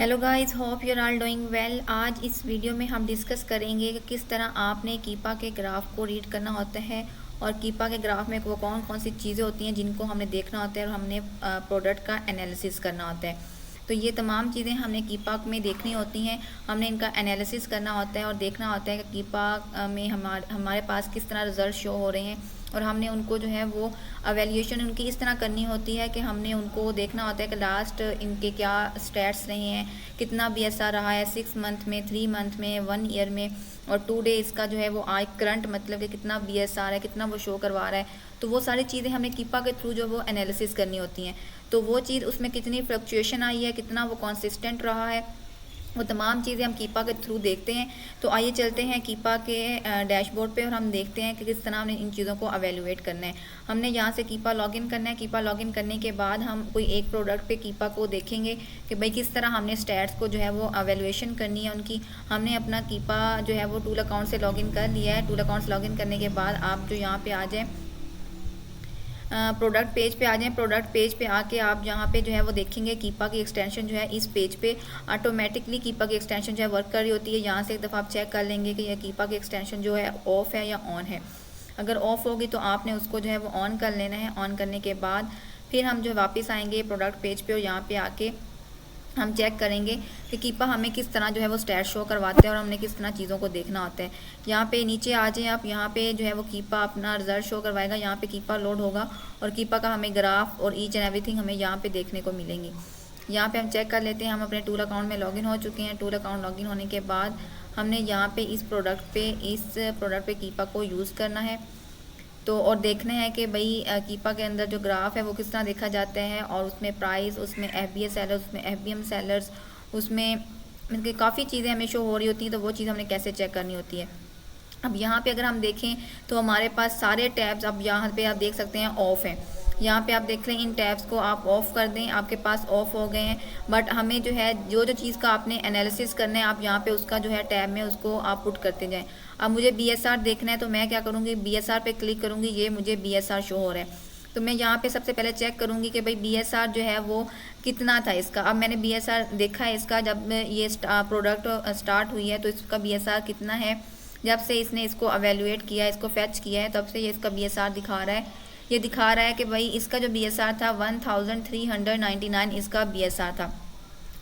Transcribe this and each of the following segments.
Hello guys, hope you are all doing well. आज इस video में हम डिस्कस करेंगे कि किस तरह आपने कीपा के ग्राफ को रीड करना होता है और कीपा के ग्राफ में वो कौन कौन सी चीज़ें होती हैं जिनको हमने देखना होता है और हमने प्रोडक्ट का एनालिसिस करना होता है। तो ये तमाम चीज़ें हमने कीपा में देखनी होती हैं, हमने इनका एनालिसिस करना होता है और देखना होता है कि कीपा में हमारे पास किस तरह रिजल्ट शो हो रहे हैं और हमने उनको जो है वो अवेल्यूएशन उनकी इस तरह करनी होती है कि हमने उनको देखना होता है कि लास्ट इनके क्या स्टैट्स रहे हैं, कितना बीएसआर रहा है 6 मंथ में, 3 मंथ में, 1 ईयर में और 2 डेज का जो है वो आज करंट मतलब कि कितना बीएसआर है, कितना वो शो करवा रहा है। तो वो सारी चीज़ें हमें कीपा के थ्रू जो वो एनालिसिस करनी होती हैं। तो वो चीज़ उसमें कितनी फ्लक्चुएशन आई है, कितना वो कॉन्सिस्टेंट रहा है, वो तमाम चीज़ें हम कीपा के थ्रू देखते हैं। तो आइए चलते हैं कीपा के डैशबोर्ड पे और हम देखते हैं कि किस तरह हमने इन चीज़ों को अवेलुएट करना है। हमने यहाँ से कीपा लॉगिन करना है। कीपा लॉगिन करने के बाद हम कोई एक प्रोडक्ट पे कीपा को देखेंगे कि भाई किस तरह हमने स्टैट्स को जो है वो अवेलुएशन करनी है उनकी। हमने अपना कीपा जो है वो टूल अकाउंट से लॉगिन कर लिया है। टूल अकाउंट से लॉगिन करने के बाद आप जो यहाँ पे आ जाएँ, प्रोडक्ट पेज पे आ जाएं। प्रोडक्ट पेज पे आके आप यहाँ पे जो है वो देखेंगे कीपा की एक्सटेंशन जो है इस पेज पे ऑटोमेटिकली कीपा की एक्सटेंशन जो है वर्क कर रही होती है। यहाँ से एक दफ़ा आप चेक कर लेंगे कि यह कीपा की एक्सटेंशन जो है ऑफ़ है या ऑन है। अगर ऑफ़ होगी तो आपने उसको जो है वो ऑन कर लेना है। ऑन करने के बाद फिर हम जो वापस आएंगे प्रोडक्ट पेज पे और यहाँ पे आके हम चेक करेंगे कि कीपा हमें किस तरह जो है वो स्टैट शो करवाते हैं और हमने किस तरह चीज़ों को देखना होता है। यहाँ पे नीचे आ जाए आप, यहाँ पे जो है वो कीपा अपना रिजल्ट शो करवाएगा। यहाँ पे कीपा लोड होगा और कीपा का हमें ग्राफ और ईच एंड एवरीथिंग हमें यहाँ पे देखने को मिलेंगी। यहाँ पे हम चेक कर लेते हैं, हम अपने टूल अकाउंट में लॉगिन हो चुके हैं। टूल अकाउंट लॉगिन होने के बाद हमने यहाँ पे इस प्रोडक्ट पे कीपा को यूज़ करना है। तो और देखना है कि भाई कीपा के अंदर जो ग्राफ है वो किस तरह देखा जाता है और उसमें प्राइस, उसमें एफबीए सेलर्स, उसमें एफबीएम सेलर्स, उसमें मतलब काफ़ी चीज़ें हमें शो हो रही होती हैं। तो वो चीज़ हमने कैसे चेक करनी होती है। अब यहाँ पे अगर हम देखें तो हमारे पास सारे टैब्स अब यहाँ पे आप देख सकते हैं ऑफ़ हैं। यहाँ पे आप देख लें, इन टैब्स को आप ऑफ़ कर दें, आपके पास ऑफ़ हो गए हैं। बट हमें जो है जो जो चीज़ का आपने एनालिसिस करना है आप यहाँ पे उसका जो है टैब में उसको आप पुट करते जाएं। अब मुझे बीएसआर देखना है तो मैं क्या करूँगी, बीएसआर पे क्लिक करूँगी। ये मुझे बीएसआर शो हो रहा है तो मैं यहाँ पे सबसे पहले चेक करूँगी कि भाई बीएसआर जो है वो कितना था इसका। अब मैंने बीएसआर देखा है इसका, जब ये प्रोडक्ट स्टार्ट हुई है तो इसका बीएसआर कितना है। जब से इसने इसको अवेलुएट किया है, इसको फैच किया है, तब से ये इसका बीएसआर दिखा रहा है। ये दिखा रहा है कि भाई इसका जो बीएसआर था 1399 इसका बीएसआर था।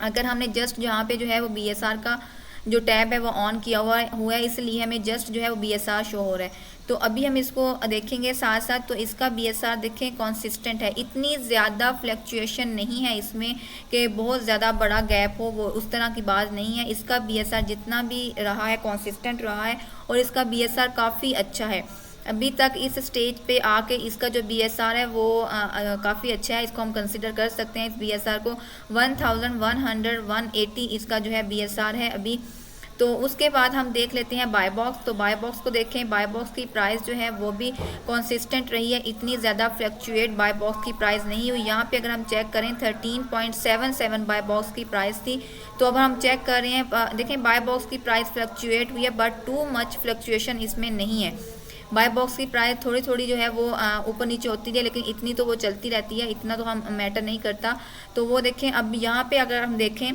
अगर हमने जस्ट यहाँ पे जो है वो बीएसआर का जो टैब है वो ऑन किया हुआ है इसलिए हमें जस्ट जो है वो बीएसआर शो हो रहा है। तो अभी हम इसको देखेंगे साथ साथ। तो इसका बीएसआर देखें कॉन्सिस्टेंट है, इतनी ज़्यादा फ्लक्चुएशन नहीं है इसमें कि बहुत ज़्यादा बड़ा गैप हो, वो उस तरह की बात नहीं है। इसका बीएसआर जितना भी रहा है कॉन्सिस्टेंट रहा है और इसका बीएसआर काफ़ी अच्छा है। अभी तक इस स्टेज पे आके इसका जो बीएसआर है वो काफ़ी अच्छा है। इसको हम कंसिडर कर सकते हैं। इस बीएसआर को 1180 इसका जो है बीएसआर है अभी। तो उसके बाद हम देख लेते हैं बाय बॉक्स। तो बाय बॉक्स को देखें, बाय बॉक्स की प्राइस जो है वो भी कंसिस्टेंट रही है, इतनी ज़्यादा फ्लक्चुएट बाय बॉक्स की प्राइस नहीं हुई। यहाँ पे अगर हम चेक करें 13.77 बाय बॉक्स की प्राइस थी। तो अब हम चेक कर रहे हैं, देखें बाय बॉक्स की प्राइस फ्लक्चुएट हुई है बट टू मच फ्लक्चुएशन इसमें नहीं है। बाय बॉक्स की प्राइस थोड़ी थोड़ी जो है वो ऊपर नीचे होती है, लेकिन इतनी तो वो चलती रहती है, इतना तो हम मैटर नहीं करता। तो वो देखें, अब यहाँ पे अगर हम देखें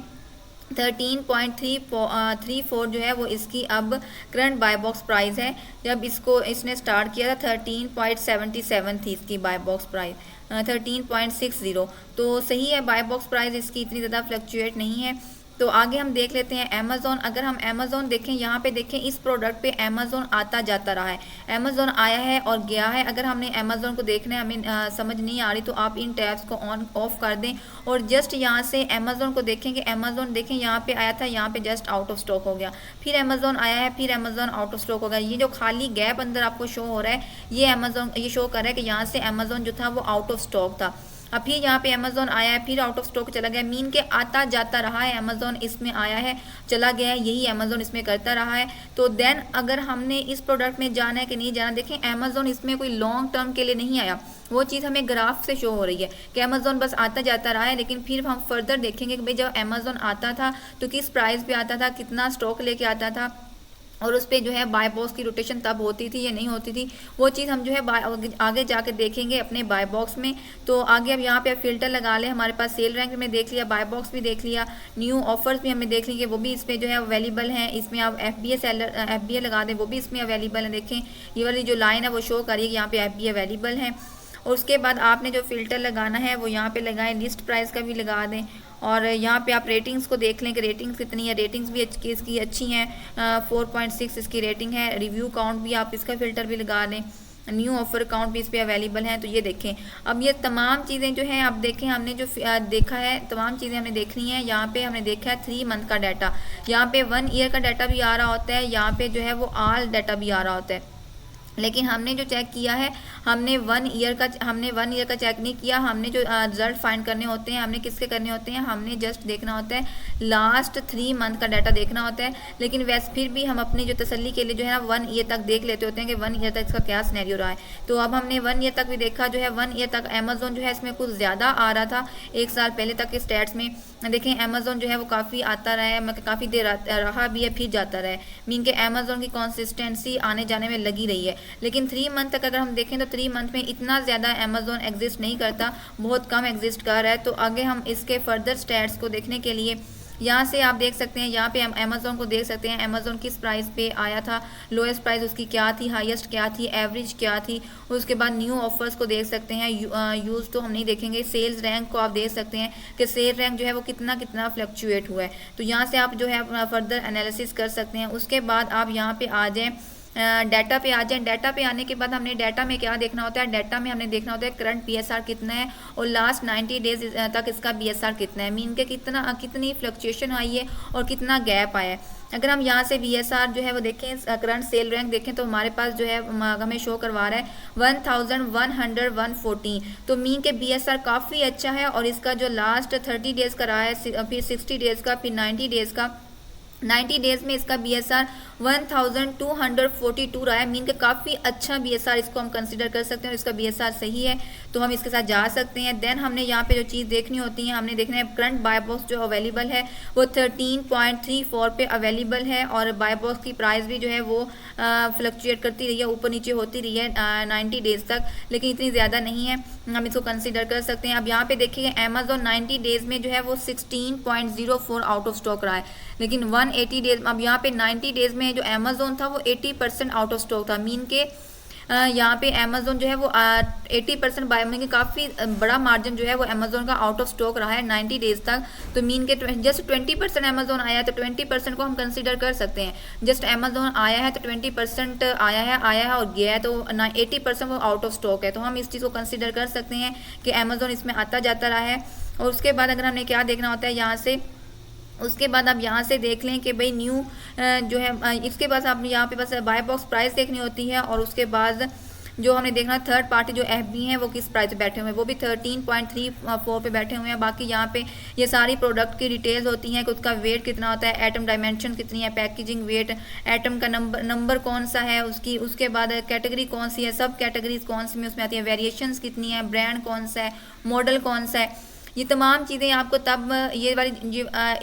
13.34 जो है वो इसकी अब करंट बाय बॉक्स प्राइस है। जब इसको इसने स्टार्ट किया था 13.77 थी इसकी बाय बॉक्स प्राइस, 13.60। तो सही है, बाय बॉक्स प्राइस इसकी इतनी ज़्यादा फ्लक्चुएट नहीं है। तो आगे हम देख लेते हैं अमेज़ोन। अगर हम अमेज़ोन देखें, यहाँ पे देखें इस प्रोडक्ट पे अमेज़ोन आता जाता रहा है, अमेज़ोन आया है और गया है। अगर हमने अमेज़ोन को देखना है, हमें समझ नहीं आ रही तो आप इन टैब्स को ऑन ऑफ कर दें और जस्ट यहाँ से अमेज़ोन को देखेंगे। अमेज़ोन देखें यहाँ पे आया था, यहाँ पे जस्ट आउट ऑफ स्टॉक हो गया, फिर अमेज़ोन आया है, फिर अमेज़ोन आउट ऑफ स्टॉक हो गया। ये जो खाली गैप अंदर आपको शो हो रहा है ये अमेज़ोन ये शो कर रहा है कि यहाँ से अमेज़ोन जो था वो आउट ऑफ स्टॉक था। अब फिर यहाँ पे अमेज़ोन आया है, फिर आउट ऑफ स्टॉक चला गया। मीन के आता जाता रहा है, अमेज़ोन इसमें आया है चला गया है, यही अमेज़ोन इसमें करता रहा है। तो देन अगर हमने इस प्रोडक्ट में जाना है कि नहीं जाना, देखें अमेज़ोन इसमें कोई लॉन्ग टर्म के लिए नहीं आया। वो चीज़ हमें ग्राफ से शो हो रही है कि अमेज़ोन बस आता जाता रहा है। लेकिन फिर हम फर्दर देखेंगे कि भाई जब अमेज़ोन आता था तो किस प्राइस पे आता था, कितना स्टॉक लेके आता था और उस पर जो है बाय बॉक्स की रोटेशन तब होती थी या नहीं होती थी, वो चीज़ हम जो है आगे जाके देखेंगे अपने बाय बॉक्स में। तो आगे अब यहाँ पे आप फिल्टर लगा लें, हमारे पास सेल रैंक में देख लिया, बाय बॉक्स भी देख लिया, न्यू ऑफर्स भी हमें देख लेंगे, वो भी इसमें जो है अवेलेबल हैं। इसमें आप FBA लगा दें, वो भी इसमें अवेलेबल है। देखें ये वाली जो लाइन है वो शो करिए कि यहाँ पे FBA अवेलेबल है। और उसके बाद आपने जो फ़िल्टर लगाना है वो यहाँ पे लगाएं, लिस्ट प्राइस का भी लगा दें। और यहाँ पे आप रेटिंग्स को देख लें कि रेटिंग्स कितनी है, रेटिंग्स भी इसकी अच्छी हैं, 4.6 इसकी रेटिंग है। रिव्यू काउंट भी आप इसका फ़िल्टर भी लगा लें, न्यू ऑफर काउंट भी इस पर अवेलेबल हैं। तो ये देखें, अब ये तमाम चीज़ें जो हैं आप देखें, हमने जो देखा है तमाम चीज़ें हमने देखनी है। यहाँ पे हमने देखा है 3 मंथ का डाटा, यहाँ पे 1 ईयर का डाटा भी आ रहा होता है, यहाँ पे जो है वो ऑल डाटा भी आ रहा होता है। लेकिन हमने जो चेक किया है, हमने 1 ईयर का चेक नहीं किया। हमने जो रिजल्ट फाइंड करने होते हैं, हमने किसके करने होते हैं, हमने जस्ट देखना होता है लास्ट 3 मंथ का डाटा देखना होता है। लेकिन वैसे फिर भी हम अपनी जो तसल्ली के लिए जो है ना 1 ईयर तक देख लेते होते हैं कि 1 ईयर तक इसका क्या सिनेरियो रहा है। तो अब हमने 1 ईयर तक भी देखा, जो है 1 ईयर तक अमेजोन जो है इसमें कुछ ज़्यादा आ रहा था 1 साल पहले तक के स्टैट्स में। देखें अमेजोन जो है वो काफ़ी आता रहा है, मतलब काफ़ी देर रहा भी है, फिर जाता रहा है, मीन के अमेजोन की कंसिस्टेंसी आने जाने में लगी रही है। लेकिन 3 मंथ तक अगर हम देखें तो 3 मंथ में इतना ज़्यादा अमेजोन एग्जिस्ट नहीं करता, बहुत कम एग्जिस्ट कर रहा है। तो आगे हम इसके फर्दर स्टैट्स को देखने के लिए यहाँ से आप देख सकते हैं, यहाँ पे हम अमेजोन को देख सकते हैं, अमेजोन किस प्राइस पे आया था, लोएस्ट प्राइस उसकी क्या थी, हाईएस्ट क्या थी, एवरेज क्या थी। उसके बाद न्यू ऑफर्स को देख सकते हैं, यूज़ तो हम नहीं देखेंगे। सेल्स रैंक को आप देख सकते हैं कि सेल रैंक जो है वो कितना कितना फ्लक्चुएट हुआ है। तो यहाँ से आप जो है अपना फर्दर एनालिसिस कर सकते हैं। उसके बाद आप यहाँ पे आ जाएँ, डाटा पे आ जाए। डाटा पे आने के बाद हमने डाटा में क्या देखना होता है, डाटा में हमने देखना होता है करंट BSR कितना है और लास्ट 90 डेज तक इसका BSR कितना है, मीन के कितनी फ्लक्चुएशन आई है और कितना गैप आया है। अगर हम यहाँ से BSR जो है वो देखें, करंट सेल रैंक देखें, तो हमारे पास जो है हमें शो करवा रहा है 1114। तो मीन के BSR काफ़ी अच्छा है। और इसका जो लास्ट 30 डेज़ का रहा है, फिर 60 डेज़ का, फिर 90 डेज़ का, 90 डेज़ में इसका BSR 1242 रहा है, मीन का काफ़ी अच्छा BSR इसको हम कंसिडर कर सकते हैं। और इसका BSR सही है तो हम इसके साथ जा सकते हैं। देन हमने यहाँ पे जो चीज़ देखनी होती है, हमने देखना है करंट बाय बॉक्स जो अवेलेबल है वो 13.34 पे अवेलेबल है। और बाय बॉक्स की प्राइस भी जो है वो फ्लक्चुएट करती रही है, ऊपर नीचे होती रही है 90 डेज़ तक, लेकिन इतनी ज़्यादा नहीं है, हम इसको कंसिडर कर सकते हैं। अब यहाँ पे देखिए अमेजोन 90 डेज़ में जो है वो 16.04 आउट ऑफ स्टॉक रहा है, लेकिन 180 डेज, अब यहाँ पे 90 डेज़ में जो अमेजोन था वो 80% आउट ऑफ स्टॉक था, मीन के यहाँ पे अमेजोन जो है वो 80% बाय, मीन के काफ़ी बड़ा मार्जिन जो है वो अमेजोन का आउट ऑफ स्टॉक रहा है 90 डेज़ तक। तो मीन के जस्ट 20% अमेजोन आया है, तो 20% को हम कंसिडर कर सकते हैं। जस्ट अमेजोन आया है तो 20% आया है और गया है, तो 80% वो आउट ऑफ स्टॉक है। तो हम इस चीज़ को कंसिडर कर सकते हैं कि अमेजोन इसमें आता जाता रहा है। और उसके बाद अगर हमने क्या देखना होता है यहाँ से, उसके बाद आप यहाँ से देख लें कि भाई न्यू जो है, इसके बाद आप यहाँ पे बस बाय बॉक्स प्राइस देखनी होती है। और उसके बाद जो हमने देखना थर्ड पार्टी जो FB हैं वो किस प्राइस पे बैठे हुए हैं, वो भी 13.34 पे बैठे हुए हैं। बाकी यहाँ पे ये सारी प्रोडक्ट की डिटेल्स होती हैं कि उसका वेट कितना होता है, एटम डायमेंशन कितनी है, पैकेजिंग वेट, एटम का नंबर कौन सा है उसकी, उसके बाद कैटेगरी कौन सी है, सब कैटेगरीज कौन सी में उसमें आती है, वेरिएशंस कितनी है, ब्रांड कौन सा है, मॉडल कौन सा है। ये तमाम चीज़ें आपको तब, ये वाली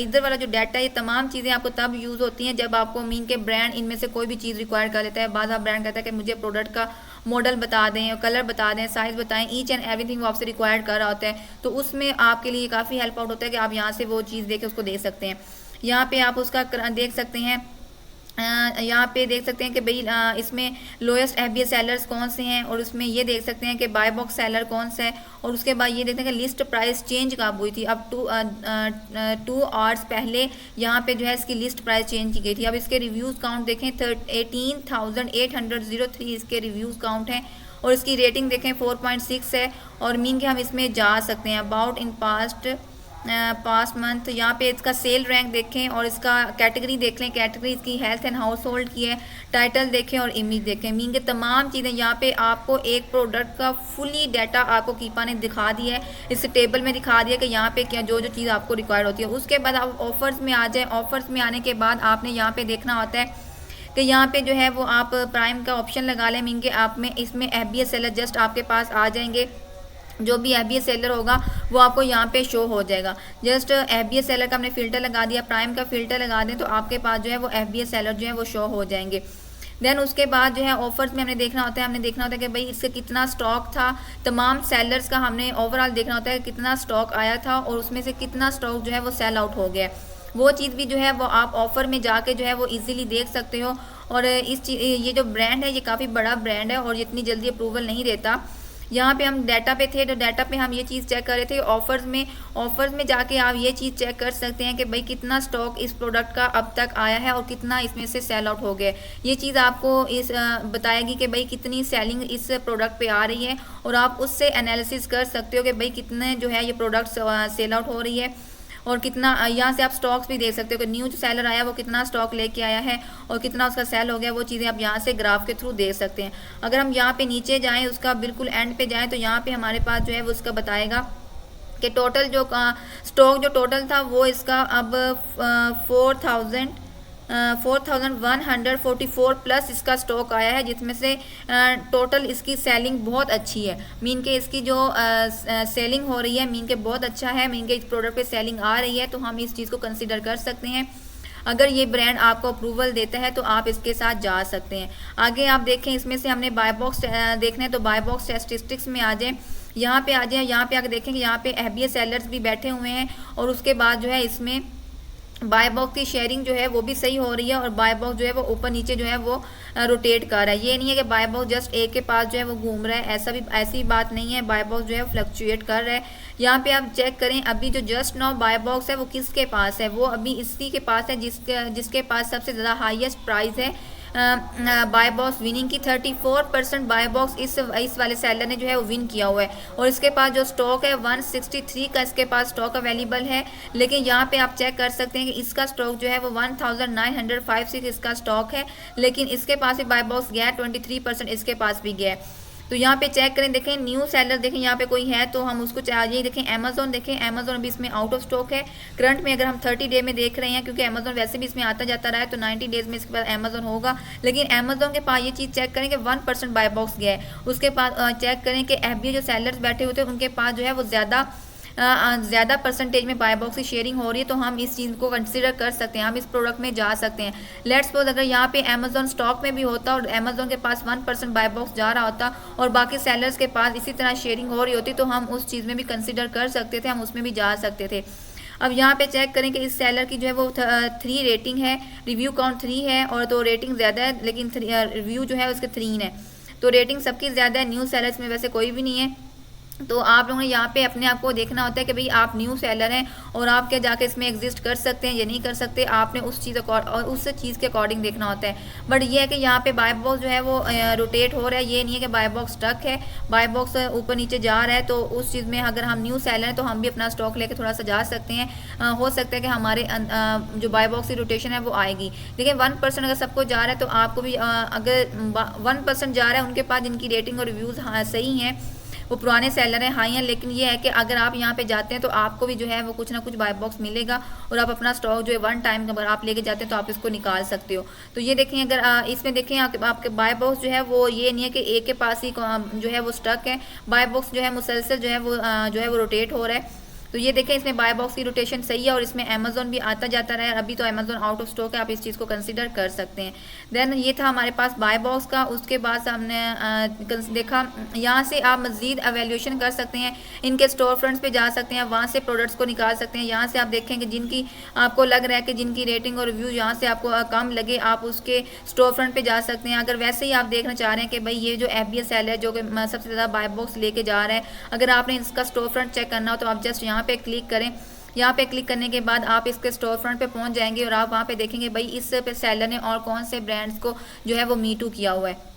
इधर वाला जो डाटा है, ये तमाम चीज़ें आपको तब यूज़ होती हैं जब आपको मीन के ब्रांड इनमें से कोई भी चीज़ रिक्वायर कर लेता है। बाद आप ब्रांड कहता है कि मुझे प्रोडक्ट का मॉडल बता दें, कलर बता दें, साइज़ बताएं, ईच एंड एवरीथिंग वो आपसे रिक्वायर्ड कर रहा होता है। तो उसमें आपके लिए काफ़ी हेल्प आउट होता है कि आप यहाँ से वो चीज़ देख के उसको देख सकते हैं। यहाँ पर आप उसका देख सकते हैं, यहाँ पे देख सकते हैं कि भाई इसमें लोएस्ट FBA सेलर्स कौन से हैं, और उसमें ये देख सकते हैं कि बाय बॉक्स सेलर कौन सा है। और उसके बाद ये देखते हैं कि लिस्ट प्राइस चेंज कब हुई थी। अब 2 आवर्स पहले यहाँ पे जो है इसकी लिस्ट प्राइस चेंज की गई थी। अब इसके रिव्यूज़ काउंट देखें, 18,803 इसके रिव्यूज़ काउंट हैं। और इसकी रेटिंग देखें 4.6 है। और मीन के हम इसमें जा सकते हैं अबाउट इन पास्ट मंथ। यहाँ पे इसका सेल रैंक देखें और इसका कैटेगरी देख लें, कैटेगरी इसकी हेल्थ एंड हाउस होल्ड की है, टाइटल देखें और इमेज देखें। मीन के तमाम चीज़ें यहाँ पे आपको एक प्रोडक्ट का फुली डाटा आपको कीपा ने दिखा दिया है, इस टेबल में दिखा दिया कि यहाँ पे क्या जो जो चीज़ आपको रिक्वायर्ड होती है। उसके बाद आप ऑफर्स में आ जाए। ऑफर्स में आने के बाद आपने यहाँ पे देखना होता है कि यहाँ पे जो है वो आप प्राइम का ऑप्शन लगा लें, मीन के आप में इसमें FBA सेलर जस्ट आपके पास आ जाएंगे। जो भी FBA सेलर होगा वो आपको यहाँ पे शो हो जाएगा। जस्ट FBA सेलर का हमने फ़िल्टर लगा दिया, प्राइम का फ़िल्टर लगा दें तो आपके पास जो है वो FBA सेलर जो है वो शो हो जाएंगे। देन उसके बाद जो है ऑफर्स में हमने देखना होता है कि भाई इसका कितना स्टॉक था, तमाम सेलर्स का हमने ओवरऑल देखना होता है कितना स्टॉक आया था और उसमें से कितना स्टॉक जो है वो सेल आउट हो गया। वो चीज़ भी जो है वो आप ऑफ़र में जाके जो है वो इजीली देख सकते हो। और ये जो ब्रांड है ये काफ़ी बड़ा ब्रांड है और इतनी जल्दी अप्रूवल नहीं देता। यहाँ पे हम डाटा पे थे तो डाटा पे हम ये चीज़ चेक कर रहे थे, ऑफर्स में जाके आप ये चीज़ चेक कर सकते हैं कि भाई कितना स्टॉक इस प्रोडक्ट का अब तक आया है और कितना इसमें से सेल आउट हो गया। ये चीज़ आपको इस बताएगी कि भाई कितनी सेलिंग इस प्रोडक्ट पे आ रही है और आप उससे एनालिसिस कर सकते हो कि भाई कितने जो है ये प्रोडक्ट सेल आउट हो रही है और कितना। यहाँ से आप स्टॉक्स भी देख सकते हो कि न्यू जो सेलर आया वो कितना स्टॉक लेके आया है और कितना उसका सेल हो गया। वो चीज़ें आप यहाँ से ग्राफ के थ्रू देख सकते हैं। अगर हम यहाँ पे नीचे जाएं, उसका बिल्कुल एंड पे जाएं तो यहाँ पे हमारे पास जो है वो उसका बताएगा कि टोटल जो स्टॉक जो टोटल था वो इसका अब 4144 प्लस इसका स्टॉक आया है, जिसमें से टोटल इसकी सेलिंग बहुत अच्छी है। मीन के इसकी जो सेलिंग हो रही है मीन के बहुत अच्छा है, मीन के इस प्रोडक्ट पे सेलिंग आ रही है, तो हम इस चीज़ को कंसिडर कर सकते हैं। अगर ये ब्रांड आपको अप्रूवल देता है तो आप इसके साथ जा सकते हैं। आगे आप देखें, इसमें से हमने बाय बॉक्स देखना है तो बाय बॉक्स स्टैटिस्टिक्स में आ जाएं, यहाँ पे आ जाए। यहाँ पे आके देखें कि यहाँ पे FBA सेलर्स भी बैठे हुए हैं और उसके बाद जो है इसमें बाय बॉक्स की शेयरिंग जो है वो भी सही हो रही है और बाय बॉक्स जो है वो ऊपर नीचे जो है वो रोटेट कर रहा है। ये नहीं है कि बाय बॉक्स जस्ट एक के पास जो है वो घूम रहा है, ऐसी बात नहीं है। बाय बॉक्स जो है फ्लक्चुएट कर रहा है। यहाँ पे आप चेक करें, अभी जो जस्ट नाउ बाय बॉक्स है वो किसके पास है, वो अभी इसी के पास है जिसके पास सबसे ज़्यादा हाईएस्ट प्राइस है बाय बॉक्स विनिंग की। 34% बाय बॉक्स इस वाले सेलर ने जो है वो विन किया हुआ है और इसके पास जो स्टॉक है 163 का इसके पास स्टॉक अवेलेबल है। लेकिन यहाँ पे आप चेक कर सकते हैं कि इसका स्टॉक जो है वो 1905 इसका स्टॉक है, लेकिन इसके पास भी बाय बॉक्स गया है, 23% इसके पास भी गया है। तो यहाँ पे चेक करें, देखें न्यू सेलर, देखें यहाँ पे कोई है तो हम उसको चाहिए। देखें अमेजोन, देखें अमेजोन अभी इसमें आउट ऑफ स्टॉक है करंट में। अगर हम 30 डे में देख रहे हैं, क्योंकि अमेजोन वैसे भी इसमें आता जाता रहा है, तो 90 डेज में इसके पास अमेजोन होगा। लेकिन अमेजोन के पास ये चीज़ चेक करें कि 1% बाय बॉक्स गया है। उसके पास चेक करें कि FBA जो सेलर्स बैठे होते हैं उनके पास जो है वो ज़्यादा परसेंटेज में बाय बॉक्स की शेयरिंग हो रही है, तो हम इस चीज़ को कंसिडर कर सकते हैं, हम इस प्रोडक्ट में जा सकते हैं। लेट्स सपोज अगर यहाँ पे अमेजोन स्टॉक में भी होता और अमेजोन के पास 1% बाय बॉक्स जा रहा होता और बाकी सेलर्स के पास इसी तरह शेयरिंग हो रही होती, तो हम उस चीज़ में भी कंसिडर कर सकते थे, हम उसमें भी जा सकते थे। अब यहाँ पे चेक करें कि इस सेलर की जो है वो 3 रेटिंग है, रिव्यू काउंट 3 है और तो रेटिंग ज़्यादा है, लेकिन रिव्यू जो है उसके 3 है, तो रेटिंग सबकी ज़्यादा है। न्यू सेलर्स में वैसे कोई भी नहीं है। तो आप लोगों ने यहाँ पे अपने आप को देखना होता है कि भाई आप न्यू सेलर हैं और आप क्या जाके इसमें एग्जिस्ट कर सकते हैं या नहीं कर सकते। आपने उस चीज़ के अकॉर्डिंग देखना होता है। बट ये है कि यहाँ पे बाय बॉक्स जो है वो रोटेट हो रहा है, ये नहीं है कि बाय बॉक्स स्टक है, बाय बॉक्स ऊपर नीचे जा रहा है। तो उस चीज़ में अगर हम न्यू सेलर हैं तो हम भी अपना स्टॉक लेके थोड़ा सा जा सकते हैं। हो सकता है कि हमारे जो बाय बॉक्स की रोटेशन है वो आएगी। लेकिन 1% अगर सबको जा रहा है तो आपको भी अगर 1% जा रहा है, उनके पास जिनकी रेटिंग और रिव्यूज़ सही हैं, वो पुराने सेलर हैं, हाई हैं। लेकिन ये है कि अगर आप यहाँ पे जाते हैं तो आपको भी जो है वो कुछ ना कुछ बाय बॉक्स मिलेगा और आप अपना स्टॉक जो है 1 टाइम अगर आप लेके जाते हैं तो आप इसको निकाल सकते हो। तो ये देखें, अगर इसमें देखें आपके बाय बॉक्स जो है वो ये नहीं है कि एक के पास ही जो है वो स्टक है, बाय बॉक्स जो है मुसलसल जो है वो रोटेट हो रहा है। तो ये देखें, इसमें बाय बॉक्स की रोटेशन सही है और इसमें अमेजोन भी आता जाता रहा है। अभी तो अमेजोन आउट ऑफ स्टॉक है, आप इस चीज़ को कंसीडर कर सकते हैं। देन ये था हमारे पास बाय बॉक्स का। उसके बाद हमने देखा, यहाँ से आप मज़ीद एवेल्यूशन कर सकते हैं, इनके स्टोर फ्रंट्स पे जा सकते हैं, वहाँ से प्रोडक्ट्स को निकाल सकते हैं। यहाँ से आप देखें कि जिनकी आपको लग रहा है कि जिनकी रेटिंग और रिव्यू यहाँ से आपको कम लगे, आप उसके स्टोर फ्रंट पर जा सकते हैं। अगर वैसे ही आप देखना चाह रहे हैं कि भाई ये जो FBA सेलर है जो कि सबसे ज़्यादा बाय बॉक्स लेके जा रहा है, अगर आपने इसका स्टोर फ्रंट चेक करना हो तो आप जस्ट यहाँ पे क्लिक करें। यहाँ पे क्लिक करने के बाद आप इसके स्टोर फ्रंट पे पहुंच जाएंगे और आप वहाँ पे देखेंगे भाई इस पे सेलर ने और कौन से ब्रांड्स को जो है वो मी टू किया हुआ है।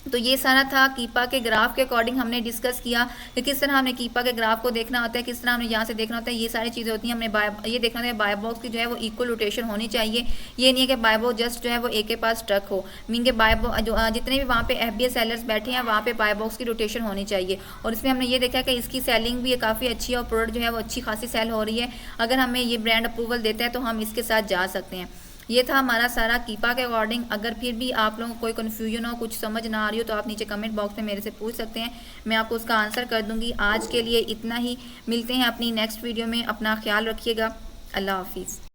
तो ये सारा था कीपा के ग्राफ के अकॉर्डिंग हमने डिस्कस किया कि किस तरह हमने कीपा के ग्राफ को देखना होता है, किस तरह हमने यहाँ से देखना होता है। ये सारी चीज़ें होती हैं। हमने ये देखना होता है बाय बॉक्स की जो है वो इक्वल रोटेशन होनी चाहिए। ये नहीं है कि बाय बॉक्स जस्ट जो है वो एक के पास स्टक हो। मीन के बाय बॉक्स जो जितने भी वहाँ पे FBA सेलर्स बैठे हैं वहाँ पे बाय बॉक्स की रोटेशन होनी चाहिए। और इसमें हमने ये देखा कि इसकी सेलिंग भी काफ़ी अच्छी है और प्रोडक्ट जो है वो अच्छी खासी सेल हो रही है। अगर हमें ये ब्रांड अप्रूवल देता है तो हम इसके साथ जा सकते हैं। ये था हमारा सारा कीपा के अकॉर्डिंग। अगर फिर भी आप लोगों को कोई कन्फ्यूजन हो, कुछ समझ ना आ रही हो, तो आप नीचे कमेंट बॉक्स में मेरे से पूछ सकते हैं, मैं आपको उसका आंसर कर दूंगी। आज के लिए इतना ही, मिलते हैं अपनी नेक्स्ट वीडियो में। अपना ख्याल रखिएगा। अल्लाह हाफिज़।